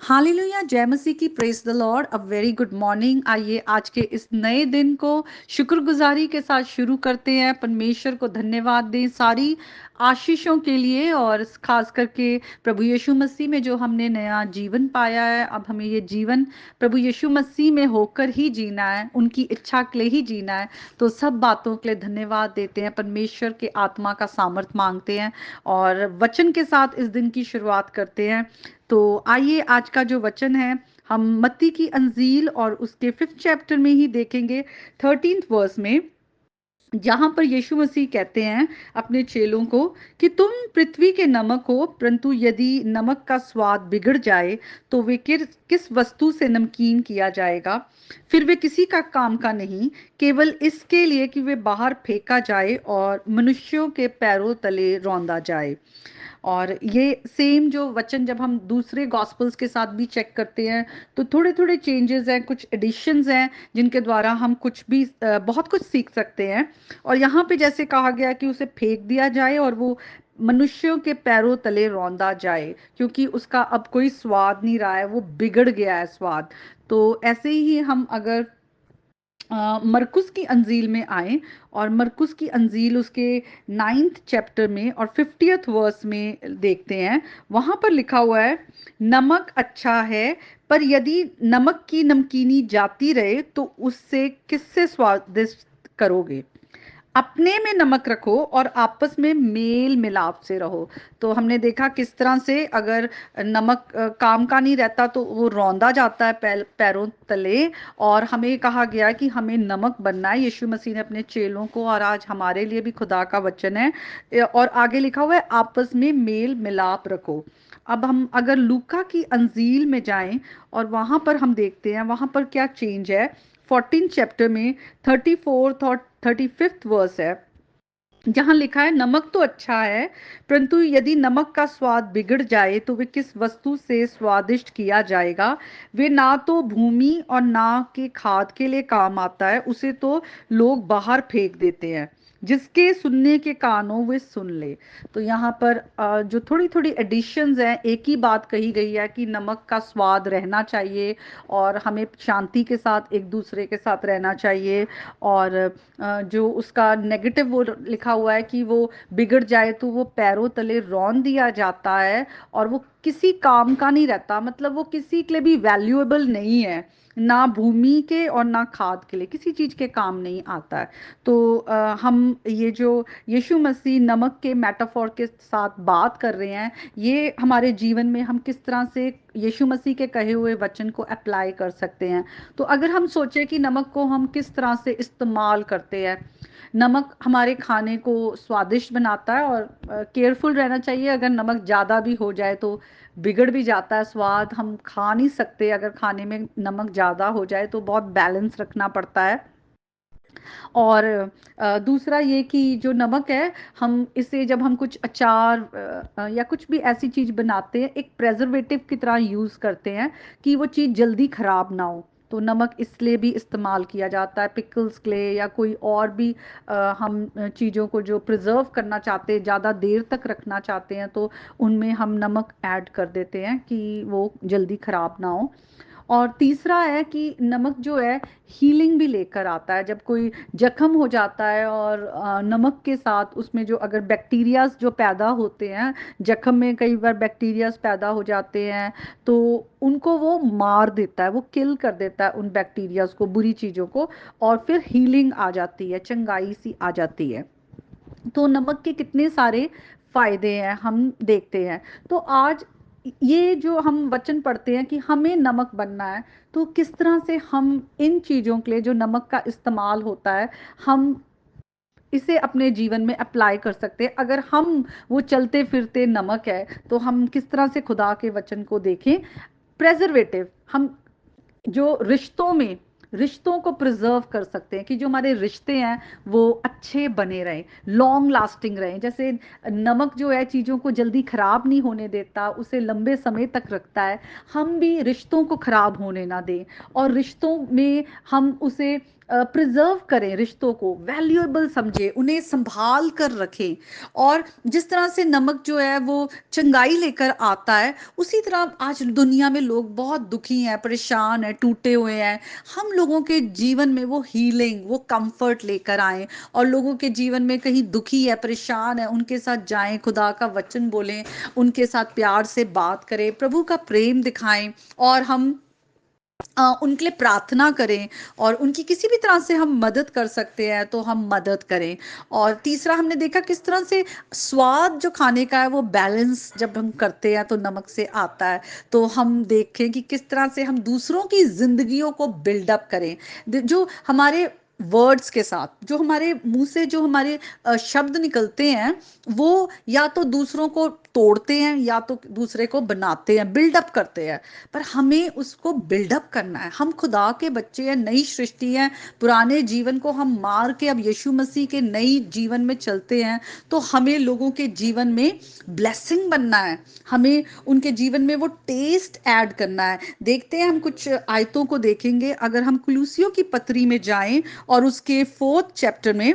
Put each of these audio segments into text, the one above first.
Hallelujah, जय मसीह की, praise the Lord. A very good morning. आइए आज के इस नए दिन को शुक्रगुजारी के साथ शुरू करते हैं। परमेश्वर को धन्यवाद दें सारी आशीषों के लिए, और खास करके प्रभु यीशु मसीह में जो हमने नया जीवन पाया है। अब हमें ये जीवन प्रभु यीशु मसीह में होकर ही जीना है, उनकी इच्छा के लिए ही जीना है। तो सब बातों के लिए धन्यवाद देते हैं, परमेश्वर के आत्मा का सामर्थ मांगते हैं और वचन के साथ इस दिन की शुरुआत करते हैं। तो आइए आज का जो वचन है हम मत्ती की अंजील और उसके 5th चैप्टर में ही देखेंगे, 13th वर्स में, जहां पर यीशु मसीह कहते हैं अपने चेलों को कि तुम पृथ्वी के नमक हो, परंतु यदि नमक का स्वाद बिगड़ जाए तो वे किस वस्तु से नमकीन किया जाएगा। फिर वे किसी का काम का नहीं, केवल इसके लिए कि वे बाहर फेंका जाए और मनुष्यों के पैरों तले रौंदा जाए। और ये सेम जो वचन जब हम दूसरे गॉस्पल्स के साथ भी चेक करते हैं तो थोड़े थोड़े चेंजेस हैं, कुछ एडिशंस हैं जिनके द्वारा हम कुछ भी बहुत कुछ सीख सकते हैं। और यहाँ पे जैसे कहा गया कि उसे फेंक दिया जाए और वो मनुष्यों के पैरों तले रौंदा जाए, क्योंकि उसका अब कोई स्वाद नहीं रहा है, वो बिगड़ गया है स्वाद। तो ऐसे ही हम अगर मरकुस की अंजील में आए और मरकुस की अंजील उसके 9th चैप्टर में और 50th वर्स में देखते हैं, वहां पर लिखा हुआ है, नमक अच्छा है, पर यदि नमक की नमकीनी जाती रहे तो उससे किससे स्वादिष्ट करोगे। अपने में नमक रखो और आपस में मेल मिलाप से रहो। तो हमने देखा किस तरह से अगर नमक काम का नहीं रहता तो वो रौंदा जाता है पैरों तले। और हमें कहा गया कि हमें नमक बनना है, यीशु मसीह ने अपने चेलों को, और आज हमारे लिए भी खुदा का वचन है। और आगे लिखा हुआ है आपस में मेल मिलाप रखो। अब हम अगर लूका की अंजील में जाएं और वहां पर हम देखते हैं वहां पर क्या चेंज है। 14 चैप्टर में 34th और 35th वर्स है, जहां लिखा है, नमक तो अच्छा है, परंतु यदि नमक का स्वाद बिगड़ जाए तो वे किस वस्तु से स्वादिष्ट किया जाएगा। वे ना तो भूमि और ना के खाद के लिए काम आता है, उसे तो लोग बाहर फेंक देते हैं। जिसके सुनने के कान हो वे सुन ले। तो यहाँ पर जो थोड़ी थोड़ी एडिशंस हैं, एक ही बात कही गई है कि नमक का स्वाद रहना चाहिए और हमें शांति के साथ एक दूसरे के साथ रहना चाहिए। और जो उसका नेगेटिव वो लिखा हुआ है कि वो बिगड़ जाए तो वो पैरों तले रौंद दिया जाता है और वो किसी काम का नहीं रहता, मतलब वो किसी के लिए भी वैल्यूएबल नहीं है, ना भूमि के और ना खाद के लिए किसी चीज के काम नहीं आता है। तो हम ये जो यीशु मसीह नमक के मेटाफोर के साथ बात कर रहे हैं, ये हमारे जीवन में हम किस तरह से यीशु मसीह के कहे हुए वचन को अप्लाई कर सकते हैं। तो अगर हम सोचें कि नमक को हम किस तरह से इस्तेमाल करते हैं, नमक हमारे खाने को स्वादिष्ट बनाता है और केयरफुल रहना चाहिए। अगर नमक ज़्यादा भी हो जाए तो बिगड़ भी जाता है स्वाद, हम खा नहीं सकते। अगर खाने में नमक ज़्यादा हो जाए तो बहुत बैलेंस रखना पड़ता है। और दूसरा ये कि जो नमक है, हम इसे जब हम कुछ अचार या कुछ भी ऐसी चीज़ बनाते हैं, एक प्रेजर्वेटिव की तरह यूज़ करते हैं कि वो चीज़ जल्दी ख़राब ना हो। तो नमक इसलिए भी इस्तेमाल किया जाता है, पिकल्स के लिए या कोई और भी हम चीज़ों को जो प्रिजर्व करना चाहते हैं, ज़्यादा देर तक रखना चाहते हैं, तो उनमें हम नमक ऐड कर देते हैं कि वो जल्दी ख़राब ना हो। और तीसरा है कि नमक जो है हीलिंग भी लेकर आता है। जब कोई जख्म हो जाता है और नमक के साथ उसमें जो अगर बैक्टीरियाज जो पैदा होते हैं, जख्म में कई बार बैक्टीरियाज पैदा हो जाते हैं, तो उनको वो मार देता है, वो किल कर देता है उन बैक्टीरियाज को, बुरी चीज़ों को, और फिर हीलिंग आ जाती है, चंगाई सी आ जाती है। तो नमक के कितने सारे फायदे हैं हम देखते हैं। तो आज ये जो हम वचन पढ़ते हैं कि हमें नमक बनना है, तो किस तरह से हम इन चीज़ों के लिए जो नमक का इस्तेमाल होता है, हम इसे अपने जीवन में अप्लाई कर सकते हैं। अगर हम वो चलते फिरते नमक है तो हम किस तरह से खुदा के वचन को देखें। प्रेजर्वेटिव, हम जो रिश्तों को प्रिजर्व कर सकते हैं कि जो हमारे रिश्ते हैं वो अच्छे बने रहें, लॉन्ग लास्टिंग रहें। जैसे नमक जो है चीज़ों को जल्दी खराब नहीं होने देता, उसे लंबे समय तक रखता है, हम भी रिश्तों को खराब होने ना दें और रिश्तों में हम उसे प्रिजर्व करें, रिश्तों को वैल्यूएबल समझे, उन्हें संभाल कर रखें। और जिस तरह से नमक जो है वो चंगाई लेकर आता है, उसी तरह आज दुनिया में लोग बहुत दुखी हैं, परेशान हैं, टूटे हुए हैं। हम लोगों के जीवन में वो हीलिंग, वो कंफर्ट लेकर आए, और लोगों के जीवन में कहीं दुखी है, परेशान है, उनके साथ जाएं, खुदा का वचन बोलें, उनके साथ प्यार से बात करें, प्रभु का प्रेम दिखाएं, और हम उनके लिए प्रार्थना करें, और उनकी किसी भी तरह से हम मदद कर सकते हैं तो हम मदद करें। और तीसरा हमने देखा किस तरह से स्वाद जो खाने का है वो बैलेंस जब हम करते हैं तो नमक से आता है। तो हम देखें कि किस तरह से हम दूसरों की जिंदगियों को बिल्डअप करें, जो हमारे वर्ड्स के साथ, जो हमारे मुंह से जो हमारे शब्द निकलते हैं, वो या तो दूसरों को तोड़ते हैं या तो दूसरे को बनाते हैं, बिल्डअप करते हैं। पर हमें उसको बिल्डअप करना है। हम खुदा के बच्चे हैं, नई सृष्टि हैं। पुराने जीवन को हम मार के अब यीशु मसीह के नई जीवन में चलते हैं। तो हमें लोगों के जीवन में ब्लेसिंग बनना है, हमें उनके जीवन में वो टेस्ट ऐड करना है। देखते हैं, हम कुछ आयतों को देखेंगे। अगर हम कुलूसियों की पत्री में जाएं और उसके 4th चैप्टर में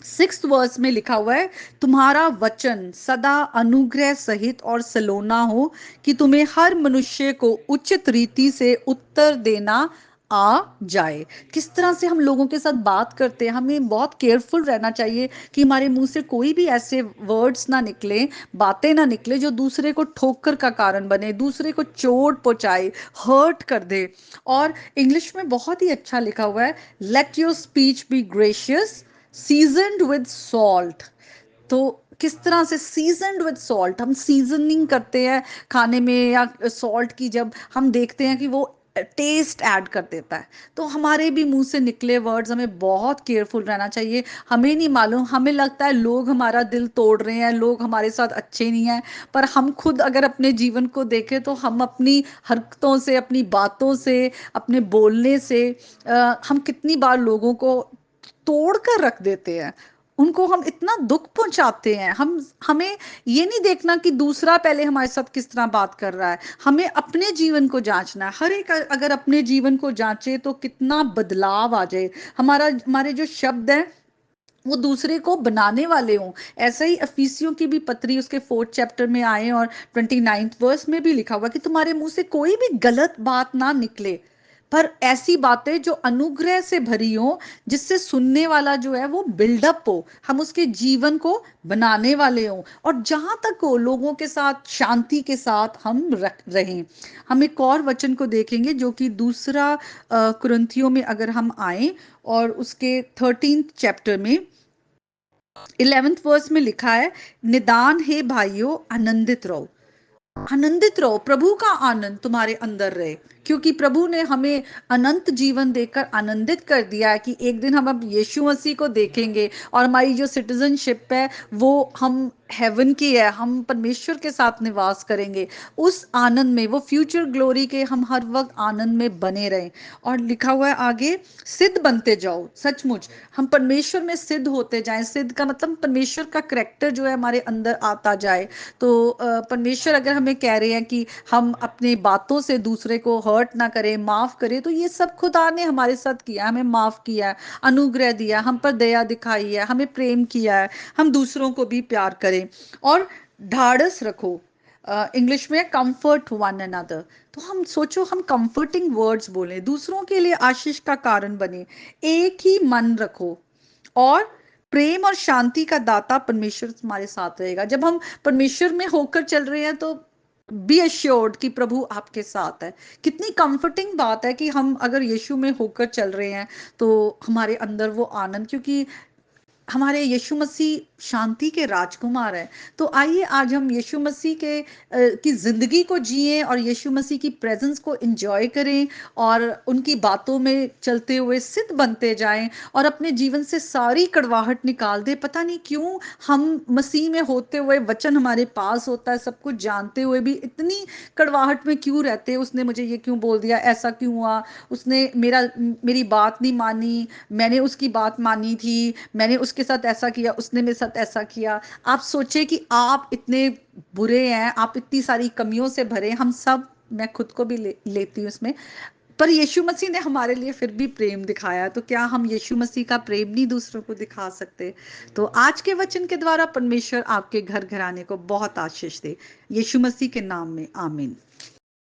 6th वर्स में लिखा हुआ है, तुम्हारा वचन सदा अनुग्रह सहित और सलोना हो, कि तुम्हें हर मनुष्य को उचित रीति से उत्तर देना आ जाए। किस तरह से हम लोगों के साथ बात करते हैं, हमें बहुत केयरफुल रहना चाहिए कि हमारे मुंह से कोई भी ऐसे वर्ड्स ना निकले, बातें ना निकले जो दूसरे को ठोकर का कारण बने, दूसरे को चोट पहुंचाए, हर्ट कर दे। और इंग्लिश में बहुत ही अच्छा लिखा हुआ है, let your speech be gracious, seasoned with salt. तो किस तरह से सीजनड विद सॉल्ट, हम सीजनिंग करते हैं खाने में या सॉल्ट की, जब हम देखते हैं कि वो टेस्ट ऐड कर देता है। तो हमारे भी मुंह से निकले वर्ड्स, हमें बहुत केयरफुल रहना चाहिए। हमें नहीं मालूम, हमें लगता है लोग हमारा दिल तोड़ रहे हैं, लोग हमारे साथ अच्छे नहीं हैं। पर हम खुद अगर अपने जीवन को देखें तो हम अपनी हरकतों से, अपनी बातों से, अपने बोलने से हम कितनी बार लोगों को तोड़ कर रख देते हैं, उनको हम इतना दुख पहुंचाते हैं। हमें ये नहीं देखना कि दूसरा पहले हमारे साथ किस तरह बात कर रहा है, हमें अपने जीवन को जांचना है। हर एक अगर अपने जीवन को जांचे तो कितना बदलाव आ जाए, हमारे जो शब्द हैं वो दूसरे को बनाने वाले हों। ऐसा ही अफीसियों की भी पत्री उसके 4th चैप्टर में आए और 29th वर्स में भी लिखा हुआ कि तुम्हारे मुंह से कोई भी गलत बात ना निकले, पर ऐसी बातें जो अनुग्रह से भरी हो, जिससे सुनने वाला जो है वो बिल्डअप हो, हम उसके जीवन को बनाने वाले हों, और जहां तक हो लोगों के साथ शांति के साथ हम रख रहें। हम एक और वचन को देखेंगे जो कि दूसरा कुरिन्थियों में अगर हम आए और उसके 13th चैप्टर में 11th वर्स में लिखा है, निदान हे भाइयों आनंदित रहो। आनंदित रहो, प्रभु का आनंद तुम्हारे अंदर रहे, क्योंकि प्रभु ने हमें अनंत जीवन देकर आनंदित कर दिया है कि एक दिन हम अब यीशु मसीह को देखेंगे, और हमारी जो सिटीजनशिप है वो हम हेवन की है, हम परमेश्वर के साथ निवास करेंगे। उस आनंद में, वो फ्यूचर ग्लोरी के, हम हर वक्त आनंद में बने रहें। और लिखा हुआ है आगे, सिद्ध बनते जाओ। सचमुच हम परमेश्वर में सिद्ध होते जाएं। सिद्ध का मतलब परमेश्वर का करैक्टर जो है हमारे अंदर आता जाए। तो परमेश्वर अगर हमें कह रहे हैं कि हम अपनी बातों से दूसरे को हर्ट ना करें, माफ करें, तो ये सब खुदा ने हमारे साथ किया, हमें माफ किया है, अनुग्रह दिया, हम पर दया दिखाई है, हमें प्रेम किया है। हम दूसरों को भी प्यार करें, और ढाढ़स रखो। इंग्लिश में कंफर्ट वन अनदर। तो हम सोचो, हम कंफर्टिंग वर्ड्स बोलें, दूसरों के लिए आशीष का कारण बने, एक ही मन रखो, और प्रेम और शांति का दाता परमेश्वर तुम्हारे साथ रहेगा। जब हम परमेश्वर में होकर चल रहे हैं तो बी अश्योर्ड कि प्रभु आपके साथ है। कितनी कंफर्टिंग बात है कि हम अगर यीशु में होकर चल रहे हैं तो हमारे अंदर वो आनंद, क्योंकि हमारे यीशु मसीह शांति के राजकुमार है। तो आइए आज हम यीशु मसीह के की जिंदगी को जिएं और यीशु मसीह की प्रेजेंस को एंजॉय करें, और उनकी बातों में चलते हुए सिद्ध बनते जाएं, और अपने जीवन से सारी कड़वाहट निकाल दे। पता नहीं क्यों हम मसीह में होते हुए, वचन हमारे पास होता है, सब कुछ जानते हुए भी इतनी कड़वाहट में क्यों रहते हैं। उसने मुझे ये क्यों बोल दिया, ऐसा क्यों हुआ, उसने मेरी बात नहीं मानी, मैंने उसकी बात मानी थी, मैंने उसके साथ ऐसा किया, उसने मेरे साथ ऐसा किया। आप सोचे कि आप इतने बुरे हैं, आप इतनी सारी कमियों से भरे, हम सब, मैं खुद को भी लेती हूँ इसमें, पर यीशु मसीह ने हमारे लिए फिर भी प्रेम दिखाया, तो क्या हम यीशु मसीह का प्रेम नहीं दूसरों को दिखा सकते? तो आज के वचन के द्वारा परमेश्वर आपके घर घराने को बहुत आशीष दे। यीशु मसीह के नाम में आमीन।